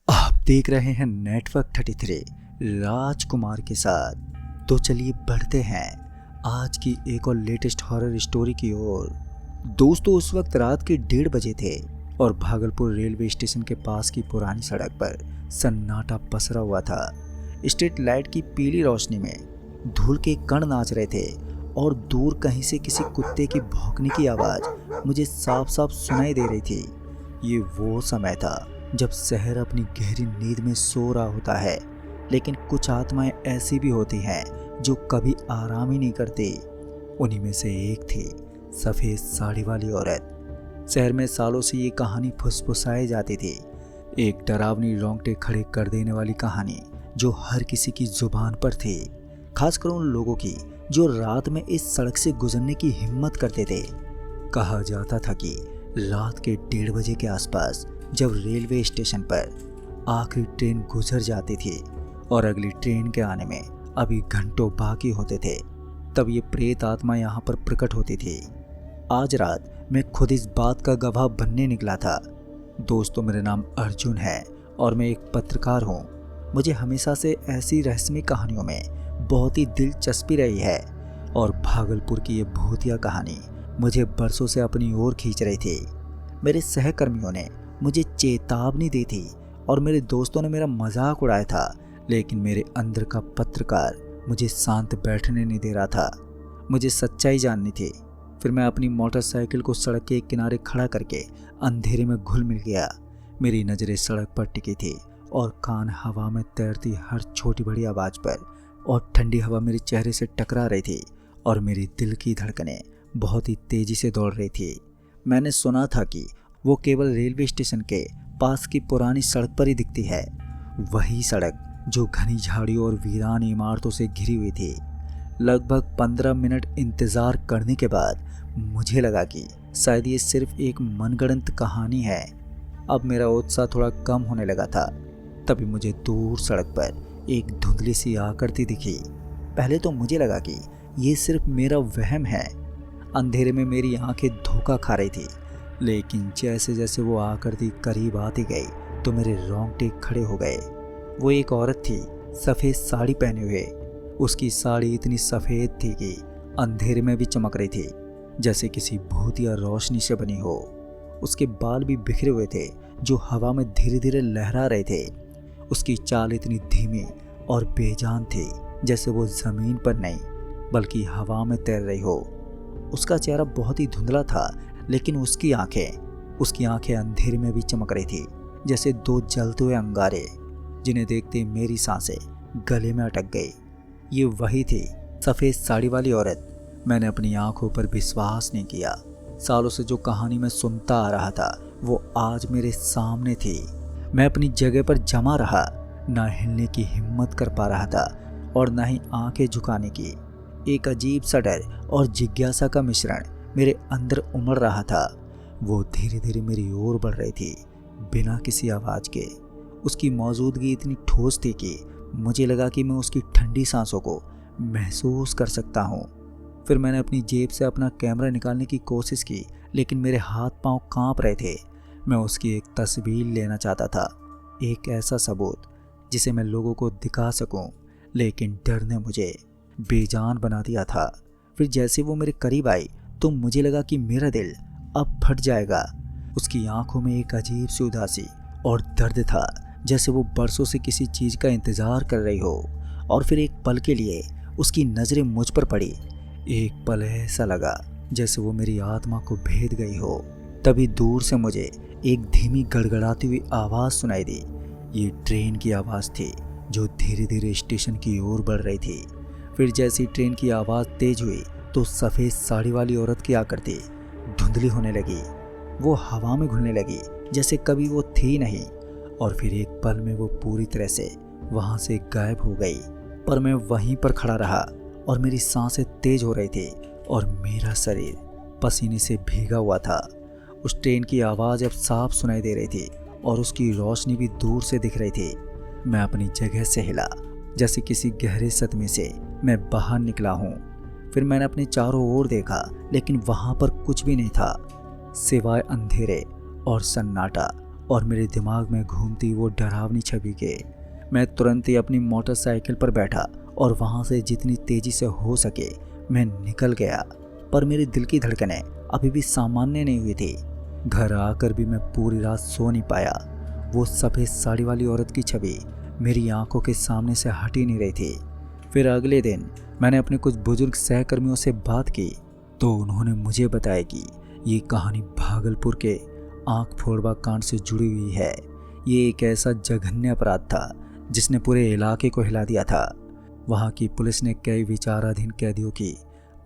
आप देख रहे हैं नेटवर्क 33 राजकुमार के साथ। तो चलिए बढ़ते हैं आज की एक और लेटेस्ट हॉरर स्टोरी की ओर। दोस्तों, उस वक्त रात के 1:30 बजे थे और भागलपुर रेलवे स्टेशन के पास की पुरानी सड़क पर सन्नाटा पसरा हुआ था। स्ट्रीट लाइट की पीली रोशनी में धूल के कण नाच रहे थे और दूर कहीं से किसी कुत्ते की भौंकने की आवाज़ मुझे साफ साफ सुनाई दे रही थी। ये वो समय था जब शहर अपनी गहरी नींद में सो रहा होता है, लेकिन कुछ आत्माएं ऐसी भी होती हैं जो कभी आराम ही नहीं करती। उन्हीं में से एक थी सफ़ेद साड़ी वाली औरत। शहर में सालों से ये कहानी फुसफुसाई जाती थी, एक डरावनी रोंगटे खड़े कर देने वाली कहानी जो हर किसी की जुबान पर थी, खासकर उन लोगों की जो रात में इस सड़क से गुजरने की हिम्मत करते थे। कहा जाता था कि रात के 1:30 बजे के आसपास जब रेलवे स्टेशन पर आखिरी ट्रेन गुजर जाती थी और अगली ट्रेन के आने में अभी घंटों बाकी होते थे, तब ये प्रेत आत्मा यहाँ पर प्रकट होती थी। आज रात मैं खुद इस बात का गवाह बनने निकला था। दोस्तों, मेरा नाम अर्जुन है और मैं एक पत्रकार हूँ। मुझे हमेशा से ऐसी रहस्यमय कहानियों में बहुत ही दिलचस्पी रही है और भागलपुर की ये भूतिया कहानी मुझे बरसों से अपनी ओर खींच रही थी। मेरे सहकर्मियों ने मुझे चेतावनी दी थी और मेरे दोस्तों ने मेरा मजाक उड़ाया था, लेकिन मेरे अंदर का पत्रकार मुझे शांत बैठने नहीं दे रहा था। मुझे सच्चाई जाननी थी। फिर मैं अपनी मोटरसाइकिल को सड़क के किनारे खड़ा करके अंधेरे में घुल मिल गया। मेरी नज़रें सड़क पर टिकी थी और कान हवा में तैरती हर छोटी बड़ी आवाज़ पर, और ठंडी हवा मेरे चेहरे से टकरा रही थी और मेरी दिल की धड़कनें बहुत ही तेज़ी से दौड़ रही थी। मैंने सुना था कि वो केवल रेलवे स्टेशन के पास की पुरानी सड़क पर ही दिखती है, वही सड़क जो घनी झाड़ियों और वीरान इमारतों से घिरी हुई थी। लगभग 15 मिनट इंतज़ार करने के बाद मुझे लगा कि शायद ये सिर्फ एक मनगढ़ंत कहानी है। अब मेरा उत्साह थोड़ा कम होने लगा था। तभी मुझे दूर सड़क पर एक धुंधली सी आकृति दिखी। पहले तो मुझे लगा कि ये सिर्फ मेरा वहम है। अंधेरे में मेरी आंखें धोखा खा रही थी, लेकिन जैसे जैसे वो आकृति करीब आती गई तो मेरे रोंगटे खड़े हो गए। वो एक औरत थी, सफ़ेद साड़ी पहने हुए। उसकी साड़ी इतनी सफ़ेद थी कि अंधेरे में भी चमक रही थी, जैसे किसी भूतिया रोशनी से बनी हो। उसके बाल भी बिखरे हुए थे जो हवा में धीरे धीरे लहरा रहे थे। उसकी चाल इतनी धीमी और बेजान थी जैसे वो ज़मीन पर नहीं बल्कि हवा में तैर रही हो। उसका चेहरा बहुत ही धुंधला था, लेकिन उसकी आंखें अंधेरे में भी चमक रही थी, जैसे दो जलते हुए अंगारे, जिन्हें देखते मेरी सांसें गले में अटक गई। ये वही थी सफ़ेद साड़ी वाली औरत। मैंने अपनी आंखों पर विश्वास नहीं किया। सालों से जो कहानी मैं सुनता आ रहा था वो आज मेरे सामने थी। मैं अपनी जगह पर जमा रहा, ना हिलने की हिम्मत कर पा रहा था और ना ही आंखें झुकाने की। एक अजीब सा डर और जिज्ञासा का मिश्रण मेरे अंदर उमड़ रहा था। वो धीरे धीरे मेरी ओर बढ़ रही थी, बिना किसी आवाज़ के। उसकी मौजूदगी इतनी ठोस थी कि मुझे लगा कि मैं उसकी ठंडी सांसों को महसूस कर सकता हूँ। फिर मैंने अपनी जेब से अपना कैमरा निकालने की कोशिश की, लेकिन मेरे हाथ पांव कांप रहे थे। मैं उसकी एक तस्वीर लेना चाहता था, एक ऐसा सबूत जिसे मैं लोगों को दिखा सकूं, लेकिन डर ने मुझे बेजान बना दिया था। फिर जैसे वो मेरे करीब आई तो मुझे लगा कि मेरा दिल अब फट जाएगा। उसकी आंखों में एक अजीब सी उदासी और दर्द था, जैसे वो बरसों से किसी चीज़ का इंतज़ार कर रही हो। और फिर एक पल के लिए उसकी नज़रें मुझ पर पड़ी। एक पल ऐसा लगा जैसे वो मेरी आत्मा को भेद गई हो। तभी दूर से मुझे एक धीमी गड़गड़ाती हुई आवाज़ सुनाई दी। ये ट्रेन की आवाज़ थी जो धीरे धीरे स्टेशन की ओर बढ़ रही थी। फिर जैसी ट्रेन की आवाज़ तेज हुई तो सफ़ेद साड़ी वाली औरत की आकृति धुंधली होने लगी। वो हवा में घुलने लगी जैसे कभी वो थी नहीं, और फिर एक पल में वो पूरी तरह से वहाँ से गायब हो गई। पर मैं वहीं पर खड़ा रहा और मेरी सांसें तेज हो रही थी और मेरा शरीर पसीने से भीगा हुआ था। उस ट्रेन की आवाज़ अब साफ सुनाई दे रही थी और उसकी रोशनी भी दूर से दिख रही थी। मैं अपनी जगह से हिला, जैसे किसी गहरे सदमे से मैं बाहर निकला हूँ। फिर मैंने अपने चारों ओर देखा, लेकिन वहाँ पर कुछ भी नहीं था सिवाय अंधेरे और सन्नाटा और मेरे दिमाग में घूमती वो डरावनी छवि के मैं तुरंत ही अपनी मोटरसाइकिल पर बैठा और वहाँ से जितनी तेजी से हो सके मैं निकल गया। पर मेरे दिल की धड़कनें अभी भी सामान्य नहीं हुई थी। घर आकर भी मैं पूरी रात सो नहीं पाया। वो सफ़ेद साड़ी वाली औरत की छवि मेरी आंखों के सामने से हट ही नहीं रही थी। फिर अगले दिन मैंने अपने कुछ बुजुर्ग सहकर्मियों से बात की तो उन्होंने मुझे बताया कि ये कहानी भागलपुर के आंख फोड़वा कांड से जुड़ी हुई है। ये एक ऐसा जघन्य अपराध था जिसने पूरे इलाके को हिला दिया था। वहाँ की पुलिस ने कई विचाराधीन कैदियों की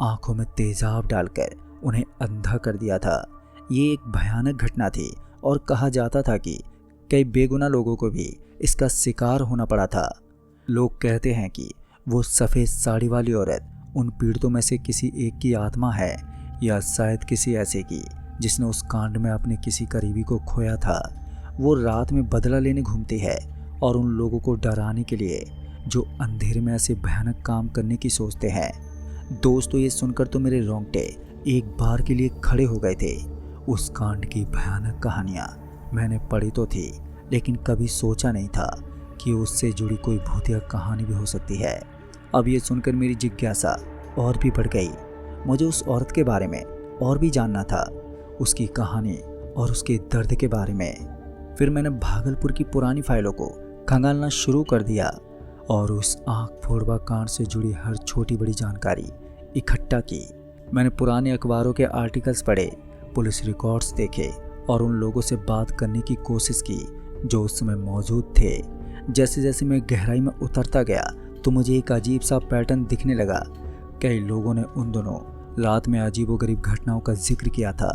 आंखों में तेजाब डालकर उन्हें अंधा कर दिया था। ये एक भयानक घटना थी और कहा जाता था कि कई बेगुनाह लोगों को भी इसका शिकार होना पड़ा था। लोग कहते हैं कि वो सफ़ेद साड़ी वाली औरत उन पीड़ितों में से किसी एक की आत्मा है या शायद किसी ऐसे की जिसने उस कांड में अपने किसी करीबी को खोया था। वो रात में बदला लेने घूमती है और उन लोगों को डराने के लिए जो अंधेरे में ऐसे भयानक काम करने की सोचते हैं। दोस्तों, ये सुनकर तो मेरे रोंगटे एक बार के लिए खड़े हो गए थे। उस कांड की भयानक कहानियाँ मैंने पढ़ी तो थी, लेकिन कभी सोचा नहीं था कि उससे जुड़ी कोई भूतिया कहानी भी हो सकती है। अब ये सुनकर मेरी जिज्ञासा और भी बढ़ गई। मुझे उस औरत के बारे में और भी जानना था, उसकी कहानी और उसके दर्द के बारे में। फिर मैंने भागलपुर की पुरानी फाइलों को खंगालना शुरू कर दिया और उस आंख फोड़वा कांड से जुड़ी हर छोटी बड़ी जानकारी इकट्ठा की। मैंने पुराने अखबारों के आर्टिकल्स पढ़े, पुलिस रिकॉर्ड्स देखे और उन लोगों से बात करने की कोशिश की जो उस समय मौजूद थे। जैसे जैसे मैं गहराई में उतरता गया तो मुझे एक अजीब सा पैटर्न दिखने लगा। कई लोगों ने उन दोनों रात में अजीबोगरीब घटनाओं का जिक्र किया था।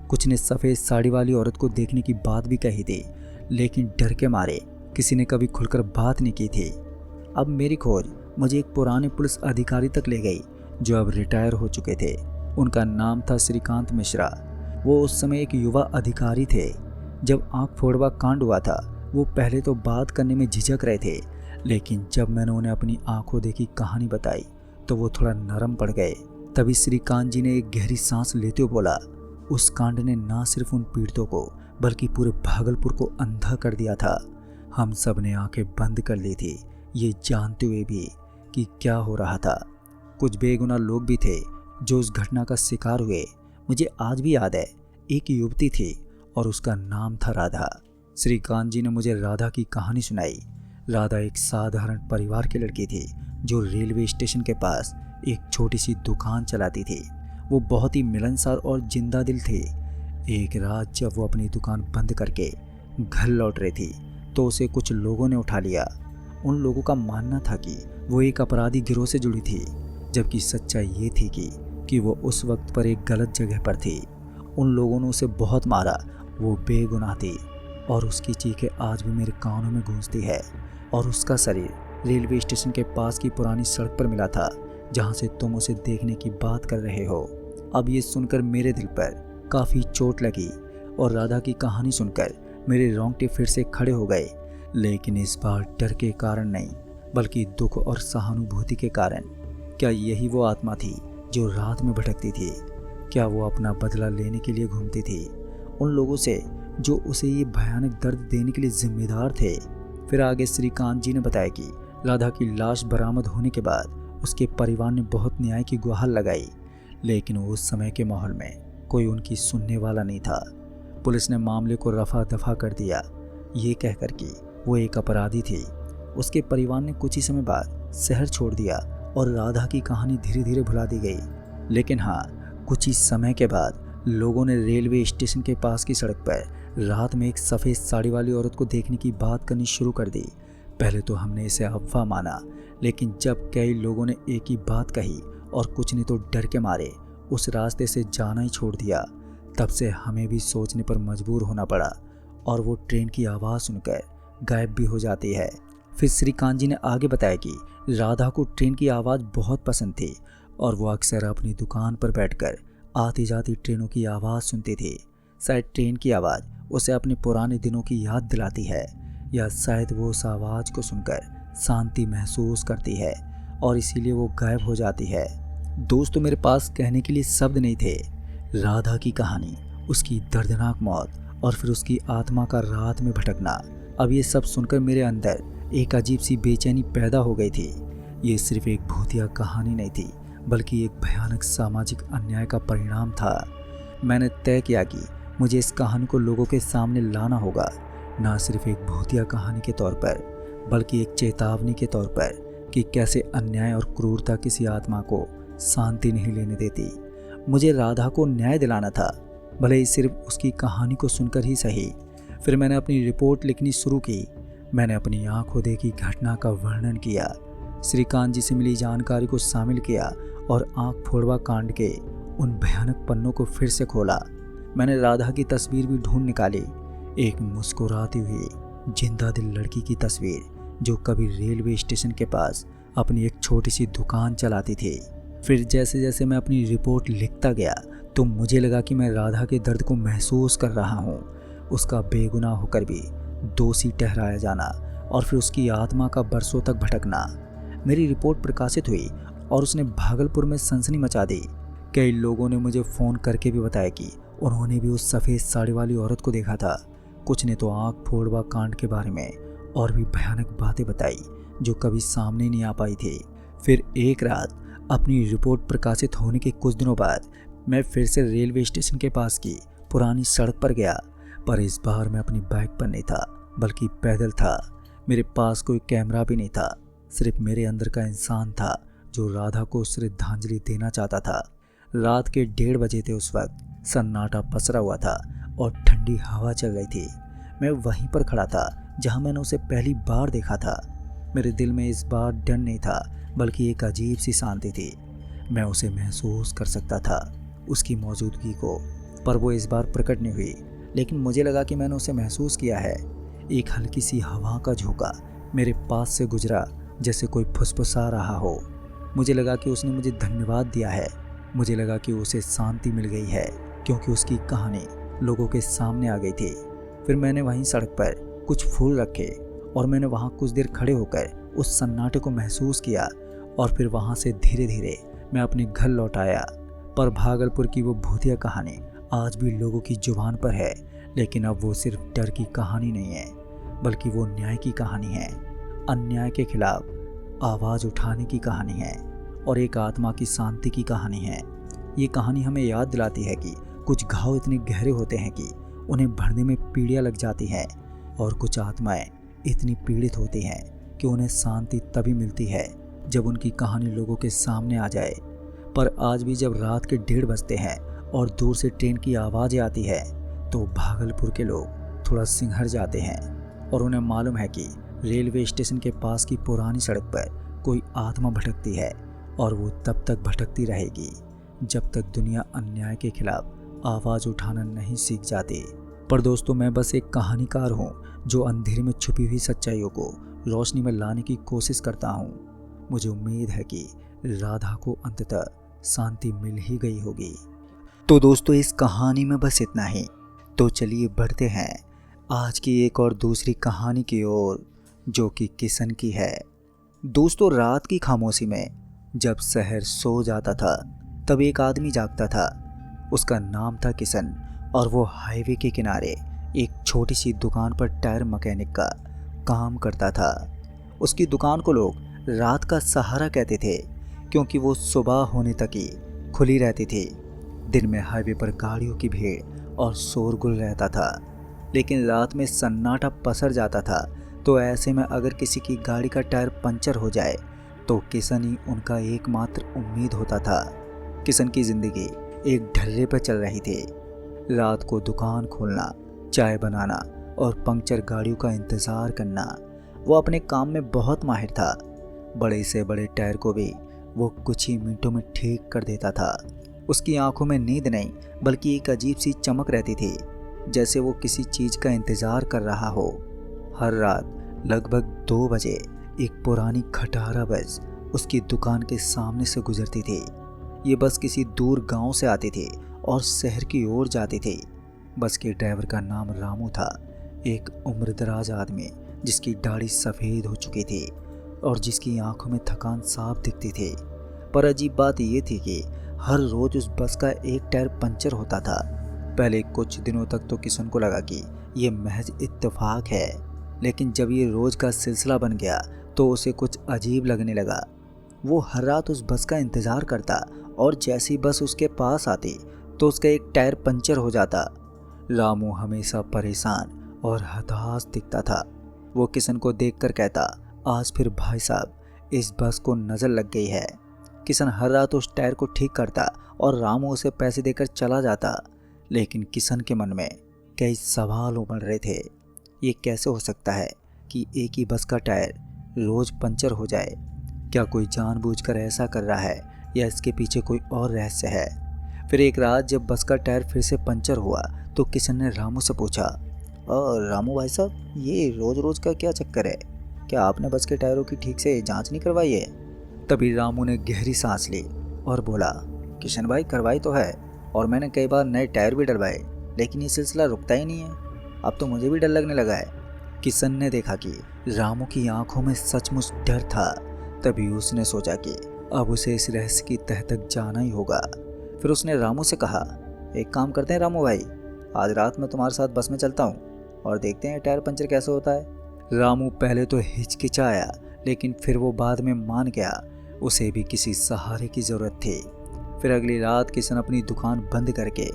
कुछ ने सफ़ेद साड़ी वाली औरत को देखने की बात भी कही थी, लेकिन डर के मारे किसी ने कभी खुलकर बात नहीं की थी। अब मेरी खोज मुझे एक पुराने पुलिस अधिकारी तक ले गई जो अब रिटायर हो चुके थे। उनका नाम था श्रीकांत मिश्रा। वो उस समय एक युवा अधिकारी थे। जब आंख फोड़वा कांड हुआ था वो पहले तो बात करने में झिझक रहे थे, लेकिन जब मैंने उन्हें अपनी आंखों देखी कहानी बताई तो वो थोड़ा नरम पड़ गए। तभी श्रीकांत जी ने एक गहरी सांस लेते हुए बोला, उस कांड ने ना सिर्फ उन पीड़ितों को बल्कि पूरे भागलपुर को अंधा कर दिया था। हम सब ने आंखें बंद कर ली थी, ये जानते हुए भी कि क्या हो रहा था। कुछ बेगुनाह लोग भी थे जो उस घटना का शिकार हुए। मुझे आज भी याद है, एक युवती थी और उसका नाम था राधा। श्रीकांत जी ने मुझे राधा की कहानी सुनाई। राधा एक साधारण परिवार की लड़की थी जो रेलवे स्टेशन के पास एक छोटी सी दुकान चलाती थी। वो बहुत ही मिलनसार और जिंदा दिल थी। एक रात जब वो अपनी दुकान बंद करके घर लौट रही थी तो उसे कुछ लोगों ने उठा लिया। उन लोगों का मानना था कि वो एक अपराधी गिरोह से जुड़ी थी, जबकि सच्चाई ये थी कि वो उस वक्त पर एक गलत जगह पर थी। उन लोगों ने उसे बहुत मारा। वो बेगुनाह थी और उसकी चीखें आज भी मेरे कानों में गूंजती है। और उसका शरीर रेलवे स्टेशन के पास की पुरानी सड़क पर मिला था जहाँ से तुम उसे देखने की बात कर रहे हो। अब ये सुनकर मेरे दिल पर काफ़ी चोट लगी और राधा की कहानी सुनकर मेरे रोंगटे फिर से खड़े हो गए, लेकिन इस बार डर के कारण नहीं बल्कि दुख और सहानुभूति के कारण। क्या यही वो आत्मा थी जो रात में भटकती थी? क्या वो अपना बदला लेने के लिए घूमती थी उन लोगों से जो उसे ये भयानक दर्द देने के लिए जिम्मेदार थे? फिर आगे श्रीकांत जी ने बताया कि राधा की लाश बरामद होने के बाद उसके परिवार ने बहुत न्याय की गुहार लगाई, लेकिन उस समय के माहौल में कोई उनकी सुनने वाला नहीं था। पुलिस ने मामले को रफा दफा कर दिया, ये कहकर कि वो एक अपराधी थी। उसके परिवार ने कुछ ही समय बाद शहर छोड़ दिया और राधा की कहानी धीरे धीरे भुला दी गई। लेकिन हाँ, कुछ ही समय के बाद लोगों ने रेलवे स्टेशन के पास की सड़क पर रात में एक सफ़ेद साड़ी वाली औरत को देखने की बात करनी शुरू कर दी। पहले तो हमने इसे अफवाह माना, लेकिन जब कई लोगों ने एक ही बात कही और कुछ ने तो डर के मारे उस रास्ते से जाना ही छोड़ दिया, तब से हमें भी सोचने पर मजबूर होना पड़ा और वो ट्रेन की आवाज़ सुनकर गायब भी हो जाती है। फिर श्रीकांत जी ने आगे बताया कि राधा को ट्रेन की आवाज़ बहुत पसंद थी और वो अक्सर अपनी दुकान पर बैठकर आती जाती ट्रेनों की आवाज़ सुनती थी। शायद ट्रेन की आवाज़ उसे अपने पुराने दिनों की याद दिलाती है, या शायद वो उस आवाज़ को सुनकर शांति महसूस करती है और इसीलिए वो गायब हो जाती है। दोस्तों, मेरे पास कहने के लिए शब्द नहीं थे। राधा की कहानी, उसकी दर्दनाक मौत और फिर उसकी आत्मा का रात में भटकना। अब ये सब सुनकर मेरे अंदर एक अजीब सी बेचैनी पैदा हो गई थी। ये सिर्फ एक भूतिया कहानी नहीं थी, बल्कि एक भयानक सामाजिक अन्याय का परिणाम था। मैंने तय किया कि मुझे इस कहानी को लोगों के सामने लाना होगा, ना सिर्फ एक भूतिया कहानी के तौर पर, बल्कि एक चेतावनी के तौर पर कि कैसे अन्याय और क्रूरता किसी आत्मा को शांति नहीं लेने देती। मुझे राधा को न्याय दिलाना था, भले ही सिर्फ उसकी कहानी को सुनकर ही सही। फिर मैंने अपनी रिपोर्ट लिखनी शुरू की। मैंने अपनी आंखों देखी घटना का वर्णन किया, श्रीकांत जी से मिली जानकारी को शामिल किया और आंख फोड़वा कांड के उन भयानक पन्नों को फिर से खोला। मैंने राधा की तस्वीर भी ढूंढ निकाली, एक मुस्कुराती हुई जिंदा दिल लड़की की तस्वीर जो कभी रेलवे स्टेशन के पास अपनी एक छोटी सी दुकान चलाती थी। फिर जैसे जैसे मैं अपनी रिपोर्ट लिखता गया तो मुझे लगा कि मैं राधा के दर्द को महसूस कर रहा हूँ, उसका बेगुनाह होकर भी दोषी ठहराया जाना और फिर उसकी आत्मा का बरसों तक भटकना। मेरी रिपोर्ट प्रकाशित हुई और उसने भागलपुर में सनसनी मचा दी। कई लोगों ने मुझे फ़ोन करके भी बताया कि उन्होंने भी उस सफ़ेद साड़ी वाली औरत को देखा था। कुछ ने तो आँख फोड़वा कांड के बारे में और भी भयानक बातें बताई जो कभी सामने नहीं आ पाई थी। फिर एक रात अपनी रिपोर्ट प्रकाशित होने के कुछ दिनों बाद मैं फिर से रेलवे स्टेशन के पास की पुरानी सड़क पर गया, पर इस बार मैं अपनी बाइक पर नहीं था बल्कि पैदल था। मेरे पास कोई कैमरा भी नहीं था, सिर्फ मेरे अंदर का इंसान था जो राधा को श्रद्धांजलि देना चाहता था। रात के 1:30 बजे थे उस वक्त। सन्नाटा पसरा हुआ था और ठंडी हवा चल रही थी। मैं वहीं पर खड़ा था जहां मैंने उसे पहली बार देखा था। मेरे दिल में इस बार डर नहीं था बल्कि एक अजीब सी शांति थी। मैं उसे महसूस कर सकता था, उसकी मौजूदगी को, पर वो इस बार प्रकट नहीं हुई। लेकिन मुझे लगा कि मैंने उसे महसूस किया है। एक हल्की सी हवा का झोंका मेरे पास से गुजरा, जैसे कोई फुसफुसा रहा हो। मुझे लगा कि उसने मुझे धन्यवाद दिया है। मुझे लगा कि उसे शांति मिल गई है क्योंकि उसकी कहानी लोगों के सामने आ गई थी। फिर मैंने वहीं सड़क पर कुछ फूल रखे और मैंने वहाँ कुछ देर खड़े होकर उस सन्नाटे को महसूस किया और फिर वहाँ से धीरे धीरे मैं अपने घर लौट आया। पर भागलपुर की वो भूतिया कहानी आज भी लोगों की जुबान पर है, लेकिन अब वो सिर्फ डर की कहानी नहीं है बल्कि वो न्याय की कहानी है। अन्याय के खिलाफ आवाज़ उठाने की कहानी है और एक आत्मा की शांति की कहानी है। ये कहानी हमें याद दिलाती है कि कुछ घाव इतने गहरे होते हैं कि उन्हें भरने में पीड़ियाँ लग जाती हैं और कुछ आत्माएं इतनी पीड़ित होती हैं कि उन्हें शांति तभी मिलती है जब उनकी कहानी लोगों के सामने आ जाए। पर आज भी जब रात के 1:30 बजते हैं और दूर से ट्रेन की आवाज़ें आती है तो भागलपुर के लोग थोड़ा सिंहर जाते हैं और उन्हें मालूम है कि रेलवे स्टेशन के पास की पुरानी सड़क पर कोई आत्मा भटकती है और वो तब तक भटकती रहेगी जब तक दुनिया अन्याय के खिलाफ आवाज़ उठाना नहीं सीख जाती। पर दोस्तों, मैं बस एक कहानीकार हूँ जो अंधेरे में छुपी हुई सच्चाइयों को रोशनी में लाने की कोशिश करता हूँ। मुझे उम्मीद है कि राधा को अंततः शांति मिल ही गई होगी। तो दोस्तों, इस कहानी में बस इतना ही। तो चलिए बढ़ते हैं आज की एक और दूसरी कहानी की ओर, जो कि किशन की है। दोस्तों, रात की खामोशी में जब शहर सो जाता था तब एक आदमी जागता था। उसका नाम था किशन और वो हाईवे के किनारे एक छोटी सी दुकान पर टायर मैकेनिक का काम करता था। उसकी दुकान को लोग रात का सहारा कहते थे क्योंकि वो सुबह होने तक ही खुली रहती थी। दिन में हाईवे पर गाड़ियों की भीड़ और शोरगुल रहता था, लेकिन रात में सन्नाटा पसर जाता था। तो ऐसे में अगर किसी की गाड़ी का टायर पंचर हो जाए तो किशन ही उनका एकमात्र उम्मीद होता था। किशन की ज़िंदगी एक ढर्रे पर चल रही थी। रात को दुकान खोलना, चाय बनाना और पंक्चर गाड़ियों का इंतज़ार करना। वो अपने काम में बहुत माहिर था। बड़े से बड़े टायर को भी वो कुछ ही मिनटों में ठीक कर देता था। उसकी आंखों में नींद नहीं बल्कि एक अजीब सी चमक रहती थी, जैसे वो किसी चीज़ का इंतज़ार कर रहा हो। हर रात लगभग 2 बजे एक पुरानी खटारा बस उसकी दुकान के सामने से गुजरती थी। ये बस किसी दूर गांव से आती थी और शहर की ओर जाती थी। बस के ड्राइवर का नाम रामू था, एक उम्रदराज आदमी जिसकी दाढ़ी सफ़ेद हो चुकी थी और जिसकी आंखों में थकान साफ दिखती थी। पर अजीब बात ये थी कि हर रोज़ उस बस का एक टायर पंचर होता था। पहले कुछ दिनों तक तो किशन को लगा कि ये महज इत्तेफाक है, लेकिन जब ये रोज का सिलसिला बन गया तो उसे कुछ अजीब लगने लगा। वो हर रात उस बस का इंतज़ार करता और जैसी बस उसके पास आती तो उसका एक टायर पंचर हो जाता। रामू हमेशा परेशान और हताश दिखता था। वो किशन को देखकर कहता, आज फिर भाई साहब इस बस को नज़र लग गई है। किशन हर रात उस टायर को ठीक करता और रामू उसे पैसे देकर चला जाता। लेकिन किशन के मन में कई सवाल उमड़ रहे थे। ये कैसे हो सकता है कि एक ही बस का टायर रोज़ पंचर हो जाए? क्या कोई जानबूझकर ऐसा कर रहा है या इसके पीछे कोई और रहस्य है? फिर एक रात जब बस का टायर फिर से पंचर हुआ तो किशन ने रामू से पूछा, और रामू भाई साहब ये रोज़ रोज़ का क्या चक्कर है? क्या आपने बस के टायरों की ठीक से जांच नहीं करवाई है? तभी रामू ने गहरी सांस ली और बोला, किशन भाई करवाई तो है और मैंने कई बार नए टायर भी डलवाए, लेकिन ये सिलसिला रुकता ही नहीं है। अब तो मुझे भी डर लगने लगा है। किशन ने देखा कि रामू की आंखों में सचमुच डर था। तभी उसने सोचा कि अब उसे इस रहस्य की तह तक जाना ही होगा। फिर उसने रामू से कहा, एक काम करते हैं रामू भाई, आज रात मैं तुम्हारे साथ बस में चलता हूँ और देखते हैं टायर पंचर कैसे होता है। रामू पहले तो हिचकिचाया, लेकिन फिर वो बाद में मान गया। उसे भी किसी सहारे की ज़रूरत थी। फिर अगली रात किशन अपनी दुकान बंद करके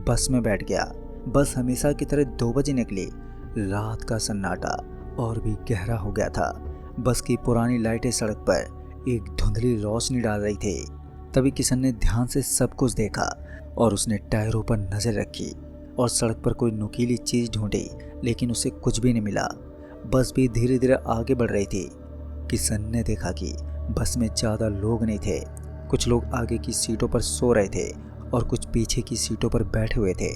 बस में बैठ गया। बस हमेशा की तरह 2 बजे निकली। रात का सन्नाटा और भी गहरा हो गया था। बस की पुरानी लाइटें सड़क पर एक धुंधली रोशनी डाल रही थी। तभी किशन ने ध्यान से सब कुछ देखा और उसने टायरों पर नज़र रखी और सड़क पर कोई नुकीली चीज़ ढूंढी, लेकिन उसे कुछ भी नहीं मिला। बस भी धीरे धीरे आगे बढ़ रही थी। किशन ने देखा कि बस में ज़्यादा लोग नहीं थे। कुछ लोग आगे की सीटों पर सो रहे थे और कुछ पीछे की सीटों पर बैठे हुए थे।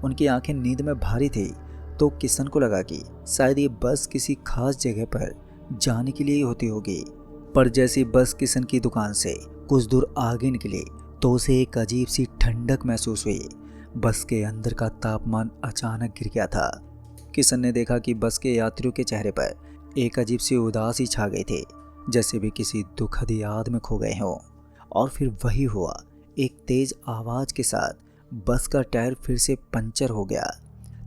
उनकी आंखें नींद में भारी थी। तो किशन को लगा कि शायद ये बस किसी खास जगह पर जाने के लिए ही होती होगी। पर जैसी बस किशन की दुकान से कुछ दूर आगे निकली तो उसे एक अजीब सी ठंडक महसूस हुई। बस के अंदर का तापमान अचानक गिर गया था। किशन ने देखा कि बस के यात्रियों के चेहरे पर एक अजीब सी उदासी छा गई थी, जैसे भी किसी दुखद याद में खो गए हों। और फिर वही हुआ, एक तेज आवाज़ के साथ बस का टायर फिर से पंचर हो गया।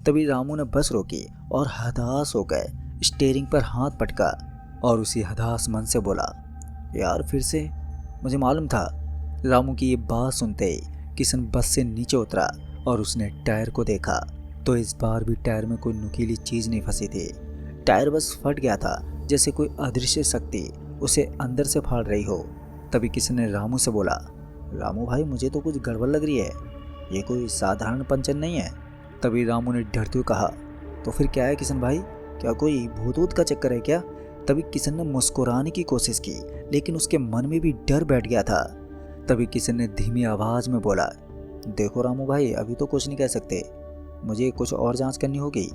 तभी रामू ने बस रोकी और हताश होकर स्टीयरिंग पर हाथ पटका और उसी हताश मन से बोला, यार फिर से, मुझे मालूम था। रामू की ये बात सुनते ही किशन बस से नीचे उतरा और उसने टायर को देखा तो इस बार भी टायर में कोई नुकीली चीज़ नहीं फंसी थी। टायर बस फट गया था, जैसे कोई अदृश्य शक्ति उसे अंदर से फाड़ रही हो। तभी किशन ने रामू से बोला, रामू भाई मुझे तो कुछ गड़बड़ लग रही है, ये कोई साधारण पंचर नहीं है। तभी रामू ने डरते हुए कहा, तो फिर क्या है किशन भाई, क्या कोई भूत वूत का चक्कर है क्या? तभी किशन ने मुस्कुराने की कोशिश की, लेकिन उसके मन में भी डर बैठ गया था। तभी किशन ने धीमी आवाज़ में बोला, देखो रामू भाई अभी तो कुछ नहीं कह सकते, मुझे कुछ और जांच करनी होगी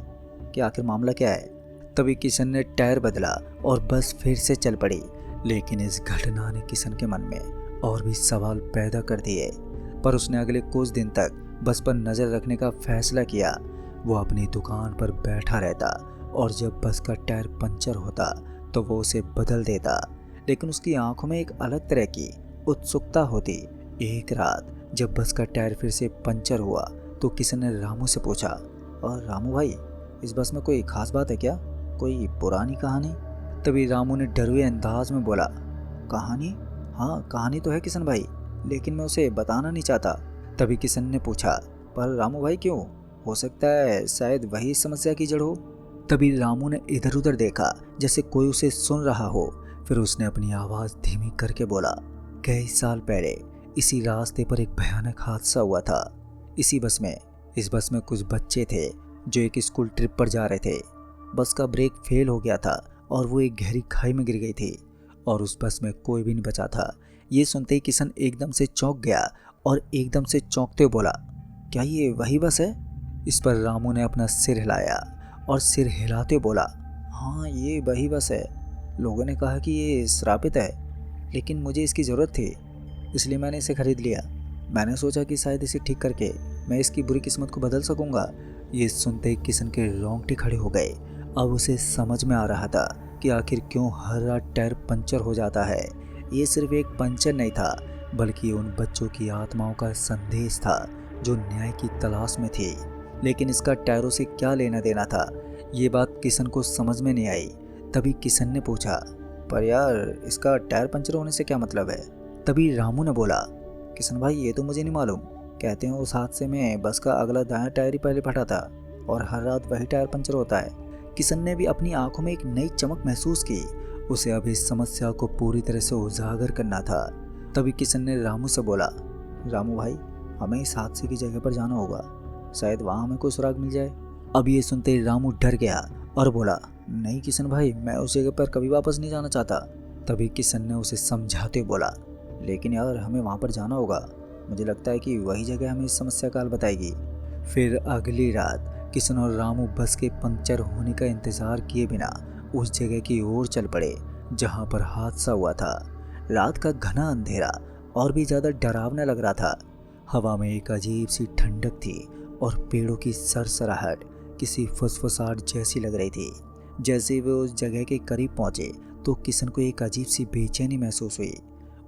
कि आखिर मामला क्या है। तभी किशन ने टायर बदला और बस फिर से चल पड़ी। लेकिन इस घटना ने किशन के मन में और भी सवाल पैदा कर दिए। पर उसने अगले कुछ दिन तक बस पर नज़र रखने का फैसला किया। वो अपनी दुकान पर बैठा रहता और जब बस का टायर पंचर होता तो वो उसे बदल देता। लेकिन उसकी आंखों में एक अलग तरह की उत्सुकता होती। एक रात जब बस का टायर फिर से पंचर हुआ तो किशन ने रामू से पूछा, और रामू भाई इस बस में कोई खास बात है क्या, कोई पुरानी कहानी? तभी रामू ने डरे हुए अंदाज में बोला, कहानी? हाँ कहानी तो है किशन भाई, लेकिन मैं उसे बताना नहीं चाहता। तभी किशन ने पूछा, पर रामू भाई क्यों? हो सकता है शायद वही समस्या की जड़ हो। तभी रामू ने इधर उधर देखा जैसे कोई उसे सुन रहा हो। फिर उसने अपनी आवाज़ धीमी करके बोला, कई साल पहले इसी रास्ते पर एक भयानक हादसा हुआ था। इस बस में कुछ बच्चे थे जो एक स्कूल ट्रिप पर जा रहे थे। बस का ब्रेक फेल हो गया था और वो एक गहरी खाई में गिर गई थी और उस बस में कोई भी नहीं बचा था। ये सुनते ही किशन एकदम से चौंक गया और एकदम से चौंकते हुए बोला, क्या ये वही बस है? इस पर रामू ने अपना सिर हिलाया और सिर हिलाते हुए बोला, हाँ ये वही बस है। लोगों ने कहा कि ये श्रापित है, लेकिन मुझे इसकी ज़रूरत थी, इसलिए मैंने इसे खरीद लिया। मैंने सोचा कि शायद इसे ठीक करके मैं इसकी बुरी किस्मत को बदल सकूंगा। ये सुनते ही किशन के रोंगटे खड़े हो गए। अब उसे समझ में आ रहा था कि आखिर क्यों हर रात टायर पंचर हो जाता है। ये सिर्फ एक पंचर नहीं था, बल्कि उन बच्चों की आत्माओं का संदेश था जो न्याय की तलाश में थी। लेकिन इसका टायरों से क्या लेना देना था, ये बात किशन को समझ में नहीं आई। तभी किशन ने पूछा, पर यार इसका टायर पंचर होने से क्या मतलब है? तभी रामू ने बोला, किशन भाई ये तो मुझे नहीं मालूम। कहते हैं उस हादसे में बस का अगला दायां टायर ही पहले फटा था और हर रात वही टायर पंचर होता है। किशन ने भी अपनी आंखों में एक नई चमक महसूस की। उसे अब इस समस्या को पूरी तरह से उजागर करना था। तभी किशन ने रामू से बोला, रामू भाई हमें इस हादसे की जगह पर जाना होगा, शायद वहाँ हमें कोई सुराग मिल जाए। अब ये सुनते ही रामू डर गया और बोला, नहीं किशन भाई, मैं उस जगह पर कभी वापस नहीं जाना चाहता। तभी किशन ने उसे समझाते हुए बोला, लेकिन यार हमें वहाँ पर जाना होगा, मुझे लगता है कि वही जगह हमें इस समस्या का हल बताएगी। फिर अगली रात किशन और रामू बस के पंक्चर होने का इंतजार किए बिना उस जगह की ओर चल पड़े जहाँ पर हादसा हुआ था। रात का घना अंधेरा और भी ज़्यादा डरावना लग रहा था। हवा में एक अजीब सी ठंडक थी और पेड़ों की सरसराहट किसी फुसफुसाहट जैसी लग रही थी। जैसे वे उस जगह के करीब पहुंचे तो किशन को एक अजीब सी बेचैनी महसूस हुई।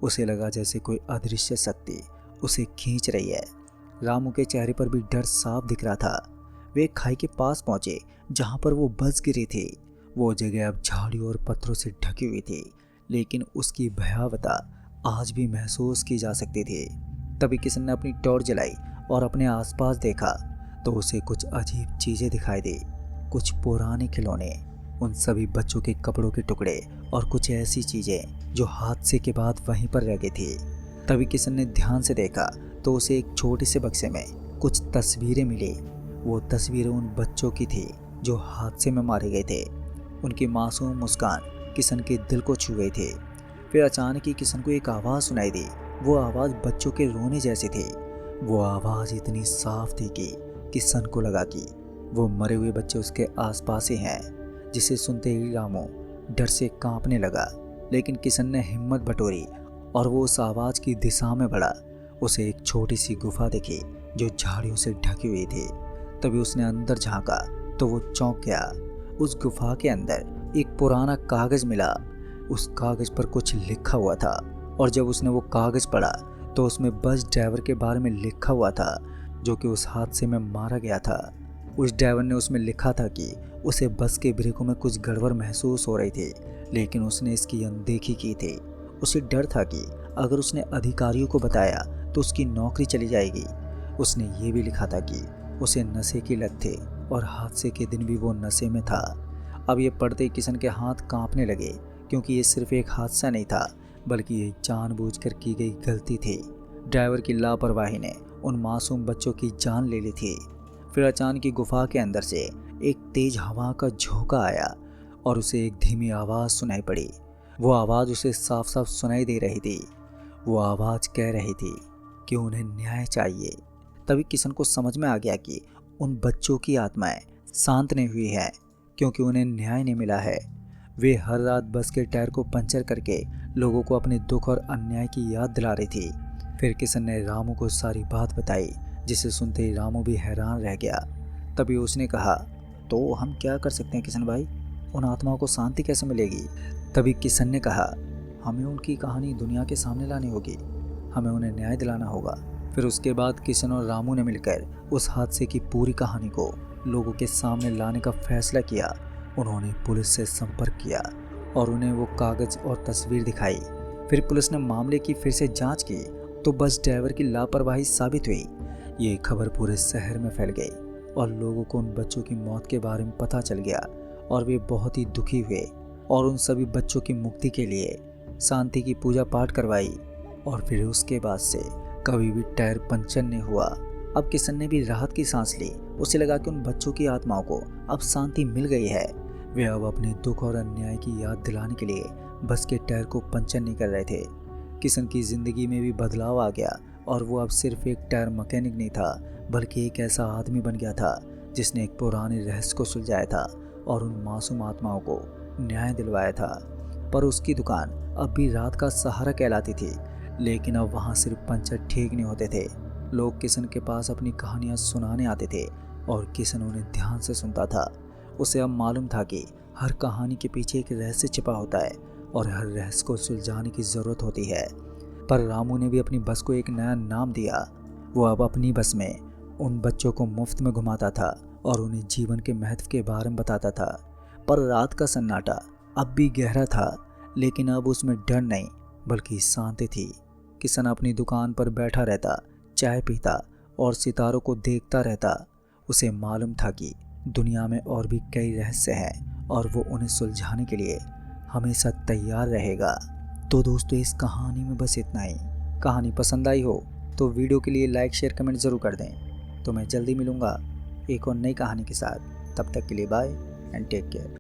उसे लगा जैसे कोई अदृश्य शक्ति उसे खींच रही है। रामू के चेहरे पर भी डर साफ दिख रहा था। वे खाई के पास पहुंचे जहां पर वो बस गिरी थी। वो जगह अब झाड़ियों और पत्थरों से ढकी हुई थी, लेकिन उसकी भयावहता आज भी महसूस की जा सकती थी। तभी किशन ने अपनी टॉर्च जलाई और अपने आसपास देखा तो उसे कुछ अजीब चीजें दिखाई दी। कुछ पुराने खिलौने, उन सभी बच्चों के कपड़ों के टुकड़े और कुछ ऐसी चीजें जो हादसे के बाद वहीं पर रह गई थी। तभी किशन ने ध्यान से देखा तो उसे एक छोटे से बक्से में कुछ तस्वीरें मिली। वो तस्वीरें उन बच्चों की थी जो हादसे में मारे गए थे। उनकी मासूम मुस्कान किशन के दिल को छू गई थी। फिर अचानक ही किशन को एक आवाज़ सुनाई दी। वो आवाज़ बच्चों के रोने जैसी थी। वो आवाज़ इतनी साफ थी कि किशन को लगा कि वो मरे हुए बच्चे उसके आसपास ही हैं। जिसे सुनते ही रामू डर से कांपने लगा। लेकिन किशन ने हिम्मत बटोरी और वो उस आवाज़ की दिशा में बढ़ा। उसे एक छोटी सी गुफा दिखी जो झाड़ियों से ढकी हुई थी। तभी उसने अंदर झांका तो वो चौंक गया। उस गुफा के अंदर एक पुराना कागज मिला। उस कागज पर कुछ लिखा हुआ था और जब उसने वो कागज पढ़ा तो उसमें बस ड्राइवर के बारे में लिखा हुआ था जो कि उस हादसे में मारा गया था। उस ड्राइवर ने उसमें लिखा था कि उसे बस के ब्रेकों में कुछ गड़बड़ महसूस हो रही थी, लेकिन उसने इसकी अनदेखी की थी। उसे डर था कि अगर उसने अधिकारियों को बताया तो उसकी नौकरी चली जाएगी। उसने ये भी लिखा था कि उसे नशे की लत थी और हादसे के दिन भी वो नशे में था। अब ये पढ़ते ही किशन के हाथ कांपने लगे, क्योंकि ये सिर्फ एक हादसा नहीं था बल्कि ये जानबूझकर की गई गलती थी। ड्राइवर की लापरवाही ने उन मासूम बच्चों की जान ले ली थी। फिर अचानक ही गुफा के अंदर से एक तेज हवा का झोंका आया और उसे एक धीमी आवाज़ सुनाई पड़ी। वो आवाज़ उसे साफ साफ सुनाई दे रही थी। वो आवाज़ कह रही थी कि उन्हें न्याय चाहिए। तभी किशन को समझ में आ गया कि उन बच्चों की आत्माएं शांत नहीं हुई है क्योंकि उन्हें न्याय नहीं मिला है। वे हर रात बस के टायर को पंचर करके लोगों को अपने दुख और अन्याय की याद दिला रही थी। फिर किशन ने रामू को सारी बात बताई, जिसे सुनते ही रामू भी हैरान रह गया। तभी उसने कहा, तो हम क्या कर सकते हैं किशन भाई, उन आत्माओं को शांति कैसे मिलेगी? तभी किशन ने कहा, हमें उनकी कहानी दुनिया के सामने लानी होगी, हमें उन्हें न्याय दिलाना होगा। फिर उसके बाद किशन और रामू ने मिलकर उस हादसे की पूरी कहानी को लोगों के सामने लाने का फैसला किया। उन्होंने पुलिस से संपर्क किया और उन्हें वो कागज और तस्वीर दिखाई। फिर पुलिस ने मामले की फिर से जांच की तो बस ड्राइवर की लापरवाही साबित हुई। ये खबर पूरे शहर में फैल गई और लोगों को उन बच्चों की मौत के बारे में पता चल गया और वे बहुत ही दुखी हुए और उन सभी बच्चों की मुक्ति के लिए शांति की पूजा पाठ करवाई। और फिर उसके बाद से कभी भी टायर पंचर नहीं हुआ। अब किशन ने भी राहत की सांस ली। उसे लगा कि उन बच्चों की आत्माओं को अब शांति मिल गई है। वे अब अपने दुख और अन्याय की याद दिलाने के लिए बस के टायर को पंचर नहीं कर रहे थे। किशन की जिंदगी में भी बदलाव आ गया और वो अब सिर्फ एक टायर मैकेनिक नहीं था बल्कि एक ऐसा आदमी बन गया था जिसने एक पुराने रहस्य को सुलझाया था और उन मासूम आत्माओं को न्याय दिलवाया था। पर उसकी दुकान अब भी रात का सहारा कहलाती थी, लेकिन अब वहाँ सिर्फ पंचर ठीक नहीं होते थे। लोग किशन के पास अपनी कहानियाँ सुनाने आते थे और किशन उन्हें ध्यान से सुनता था। उसे अब मालूम था कि हर कहानी के पीछे एक रहस्य छिपा होता है और हर रहस्य को सुलझाने की ज़रूरत होती है। पर रामू ने भी अपनी बस को एक नया नाम दिया। वो अब अपनी बस में उन बच्चों को मुफ्त में घुमाता था और उन्हें जीवन के महत्व के बारे में बताता था। पर रात का सन्नाटा अब भी गहरा था, लेकिन अब उसमें डर नहीं बल्कि शांति थी। किशन अपनी दुकान पर बैठा रहता, चाय पीता और सितारों को देखता रहता। उसे मालूम था कि दुनिया में और भी कई रहस्य हैं और वो उन्हें सुलझाने के लिए हमेशा तैयार रहेगा। तो दोस्तों, इस कहानी में बस इतना ही। कहानी पसंद आई हो तो वीडियो के लिए लाइक शेयर कमेंट ज़रूर कर दें। तो मैं जल्दी मिलूँगा एक और नई कहानी के साथ। तब तक के लिए बाय एंड टेक केयर।